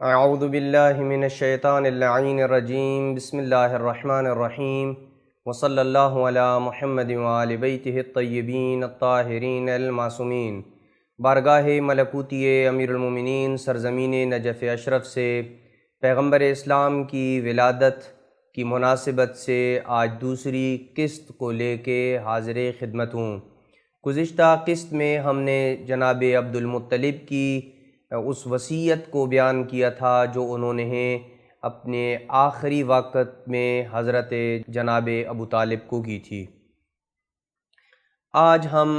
اعوذ باللہ من الشیطان اللعین الرجیم بسم اللہ الرحمن الرحیم وصلی اللہ علی محمد وآل بیتہ الطیبین الطاہرین المعصومین۔ بارگاہ ملکوتی امیر المومنین سرزمین نجف اشرف سے پیغمبر اسلام کی ولادت کی مناسبت سے آج دوسری قسط کو لے کے حاضر خدمت ہوں۔ گزشتہ قسط میں ہم نے جناب عبد المطلب کی اس وصیت کو بیان کیا تھا جو انہوں نے اپنے آخری وقت میں حضرت جناب ابو طالب کو کی تھی۔ آج ہم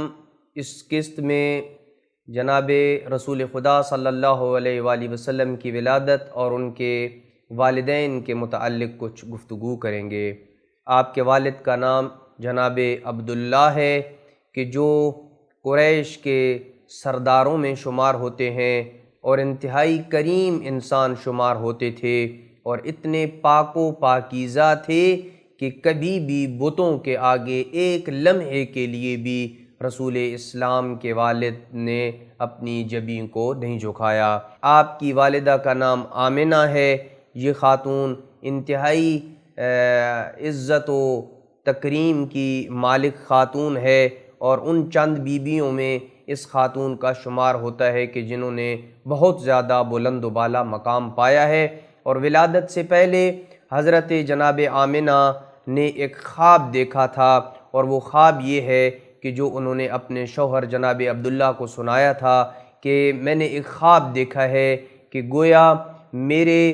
اس قسط میں جناب رسول خدا صلی اللہ علیہ وآلہ وسلم کی ولادت اور ان کے والدین کے متعلق کچھ گفتگو کریں گے۔ آپ کے والد کا نام جناب عبداللہ ہے کہ جو قریش کے سرداروں میں شمار ہوتے ہیں اور انتہائی کریم انسان شمار ہوتے تھے، اور اتنے پاک و پاکیزہ تھے کہ کبھی بھی بتوں کے آگے ایک لمحے کے لیے بھی رسول اسلام کے والد نے اپنی جبین کو نہیں جھکایا۔ آپ کی والدہ کا نام آمنہ ہے۔ یہ خاتون انتہائی عزت و تکریم کی مالک خاتون ہے، اور ان چند بیویوں میں اس خاتون کا شمار ہوتا ہے کہ جنہوں نے بہت زیادہ بلند و بالا مقام پایا ہے۔ اور ولادت سے پہلے حضرت جناب آمنہ نے ایک خواب دیکھا تھا، اور وہ خواب یہ ہے کہ جو انہوں نے اپنے شوہر جناب عبداللہ کو سنایا تھا کہ میں نے ایک خواب دیکھا ہے کہ گویا میرے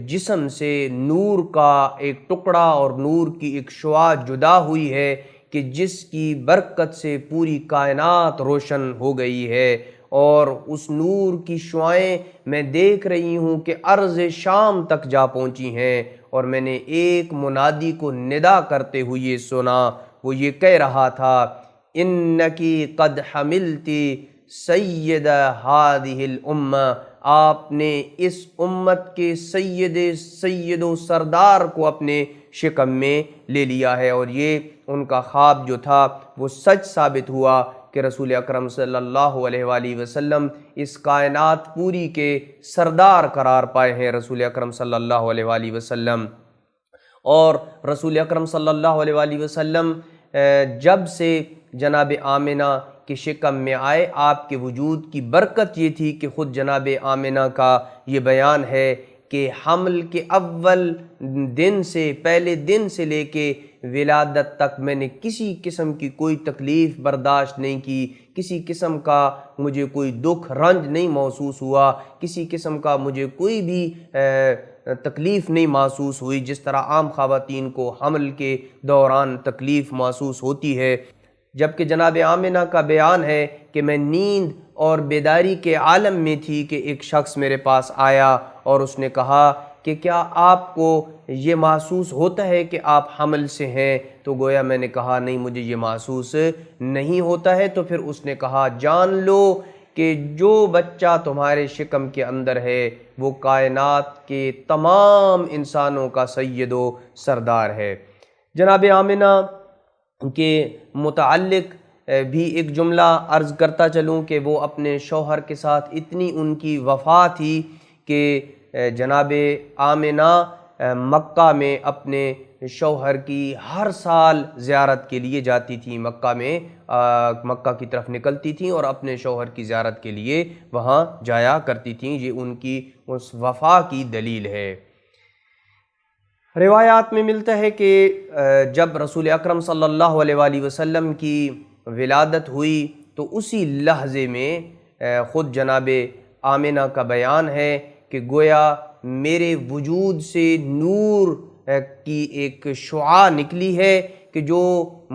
جسم سے نور کا ایک ٹکڑا اور نور کی ایک شعاع جدا ہوئی ہے کہ جس کی برکت سے پوری کائنات روشن ہو گئی ہے، اور اس نور کی شعائیں میں دیکھ رہی ہوں کہ ارض شام تک جا پہنچی ہیں، اور میں نے ایک منادی کو ندا کرتے ہوئے سنا۔ وہ یہ کہہ رہا تھا، انکی قد حملتی سید ہذہ الامہ، آپ نے اس امت کے سید و سردار کو اپنے شکم میں لے لیا ہے۔ اور یہ ان کا خواب جو تھا وہ سچ ثابت ہوا کہ رسول اکرم صلی اللہ علیہ وآلہ وسلم اس کائنات پوری کے سردار قرار پائے ہیں، رسول اکرم صلی اللہ علیہ وآلہ وسلم۔ اور رسول اکرم صلی اللہ علیہ وآلہ وسلم جب سے جناب آمنہ کے شکم میں آئے، آپ کے وجود کی برکت یہ تھی کہ خود جناب آمنہ کا یہ بیان ہے کہ حمل کے اول دن سے، پہلے دن سے لے کے ولادت تک میں نے کسی قسم کی کوئی تکلیف برداشت نہیں کی، کسی قسم کا مجھے کوئی دکھ رنج نہیں محسوس ہوا، کسی قسم کا مجھے کوئی بھی تکلیف نہیں محسوس ہوئی جس طرح عام خواتین کو حمل کے دوران تکلیف محسوس ہوتی ہے۔ جبکہ جناب آمنہ کا بیان ہے کہ میں نیند اور بیداری کے عالم میں تھی کہ ایک شخص میرے پاس آیا اور اس نے کہا کہ کیا آپ کو یہ محسوس ہوتا ہے کہ آپ حمل سے ہیں؟ تو گویا میں نے کہا نہیں، مجھے یہ محسوس نہیں ہوتا ہے۔ تو پھر اس نے کہا جان لو کہ جو بچہ تمہارے شکم کے اندر ہے وہ کائنات کے تمام انسانوں کا سید و سردار ہے۔ جناب آمنہ کے متعلق بھی ایک جملہ عرض کرتا چلوں کہ وہ اپنے شوہر کے ساتھ اتنی ان کی وفا تھی کہ جناب آمنہ مکہ میں اپنے شوہر کی ہر سال زیارت کے لیے جاتی تھیں، مکہ کی طرف نکلتی تھیں اور اپنے شوہر کی زیارت کے لیے وہاں جایا کرتی تھیں۔ یہ ان کی اس وفا کی دلیل ہے۔ روایات میں ملتا ہے کہ جب رسول اکرم صلی اللہ علیہ وآلہ وسلم کی ولادت ہوئی تو اسی لحظے میں خود جناب آمنہ کا بیان ہے کہ گویا میرے وجود سے نور کی ایک شعاع نکلی ہے کہ جو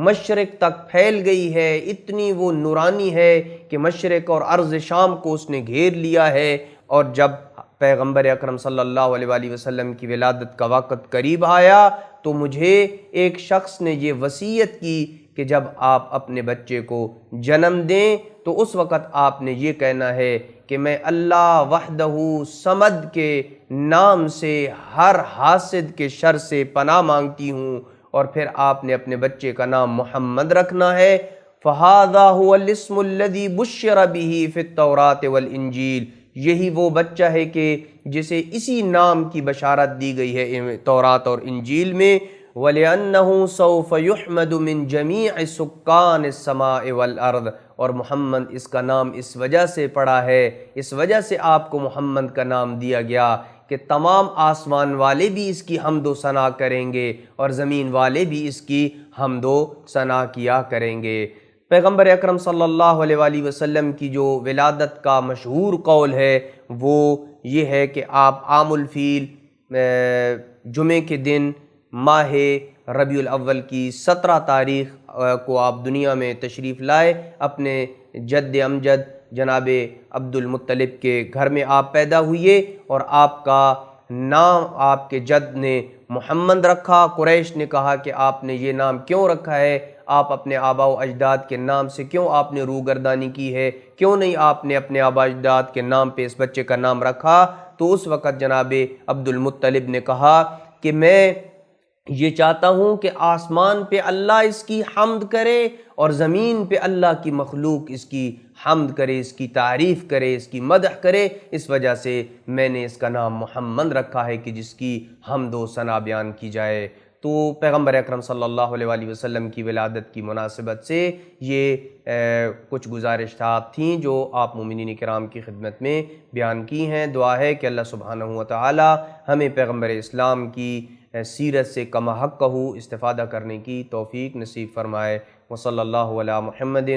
مشرق تک پھیل گئی ہے، اتنی وہ نورانی ہے کہ مشرق اور ارض شام کو اس نے گھیر لیا ہے۔ اور جب پیغمبر اکرم صلی اللہ علیہ وآلہ وسلم کی ولادت کا وقت قریب آیا تو مجھے ایک شخص نے یہ وصیت کی کہ جب آپ اپنے بچے کو جنم دیں تو اس وقت آپ نے یہ کہنا ہے کہ میں اللہ وحدہ صمد کے نام سے ہر حاسد کے شر سے پناہ مانگتی ہوں، اور پھر آپ نے اپنے بچے کا نام محمد رکھنا ہے۔ فَهَذَا هُوَ الِّسْمُ الَّذِي بُشِّرَ بِهِ فِي التَّوْرَاةِ وَالْإِنْجِيلِ، یہی وہ بچہ ہے کہ جسے اسی نام کی بشارت دی گئی ہے تورات اور انجیل میں، وَلِأَنَّهُ سَوْفَ يُحْمَدُ مِن جَمِيعِ سُكَّانِ السَّمَاءِ وَالْأَرْضِ، اور محمد اس کا نام اس وجہ سے پڑا ہے، اس وجہ سے آپ کو محمد کا نام دیا گیا کہ تمام آسمان والے بھی اس کی حمد و ثنا کریں گے اور زمین والے بھی اس کی حمد و ثنا کیا کریں گے۔ پیغمبر اکرم صلی اللہ علیہ وآلہ وسلم کی جو ولادت کا مشہور قول ہے وہ یہ ہے کہ آپ عام الفیل جمعے کے دن ماہ ربیع الاول کی 17 تاریخ کو آپ دنیا میں تشریف لائے، اپنے جد امجد جناب عبد المطلب کے گھر میں آپ پیدا ہوئے، اور آپ کا نام آپ کے جد نے محمد رکھا۔ قریش نے کہا کہ آپ نے یہ نام کیوں رکھا ہے، آپ اپنے آباء و اجداد کے نام سے کیوں آپ نے روگردانی کی ہے، کیوں نہیں آپ نے اپنے آباء و اجداد کے نام پہ اس بچے کا نام رکھا؟ تو اس وقت جناب عبد المطلب نے کہا کہ میں یہ چاہتا ہوں کہ آسمان پہ اللہ اس کی حمد کرے اور زمین پہ اللہ کی مخلوق اس کی حمد کرے، اس کی تعریف کرے، اس کی مدح کرے، اس وجہ سے میں نے اس کا نام محمد رکھا ہے کہ جس کی حمد و ثنا بیان کی جائے۔ تو پیغمبر اکرم صلی اللہ علیہ وآلہ وسلم کی ولادت کی مناسبت سے یہ کچھ گزارشات تھیں جو آپ مومنین کرام کی خدمت میں بیان کی ہیں۔ دعا ہے کہ اللہ سبحانہ و تعالی ہمیں پیغمبر اسلام کی سیرت سے کما حقہ استفادہ کرنے کی توفیق نصیب فرمائے۔ وصلی اللہ علی محمد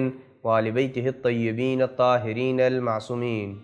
وآل بیتہ الطیبین الطاہرین المعصومین۔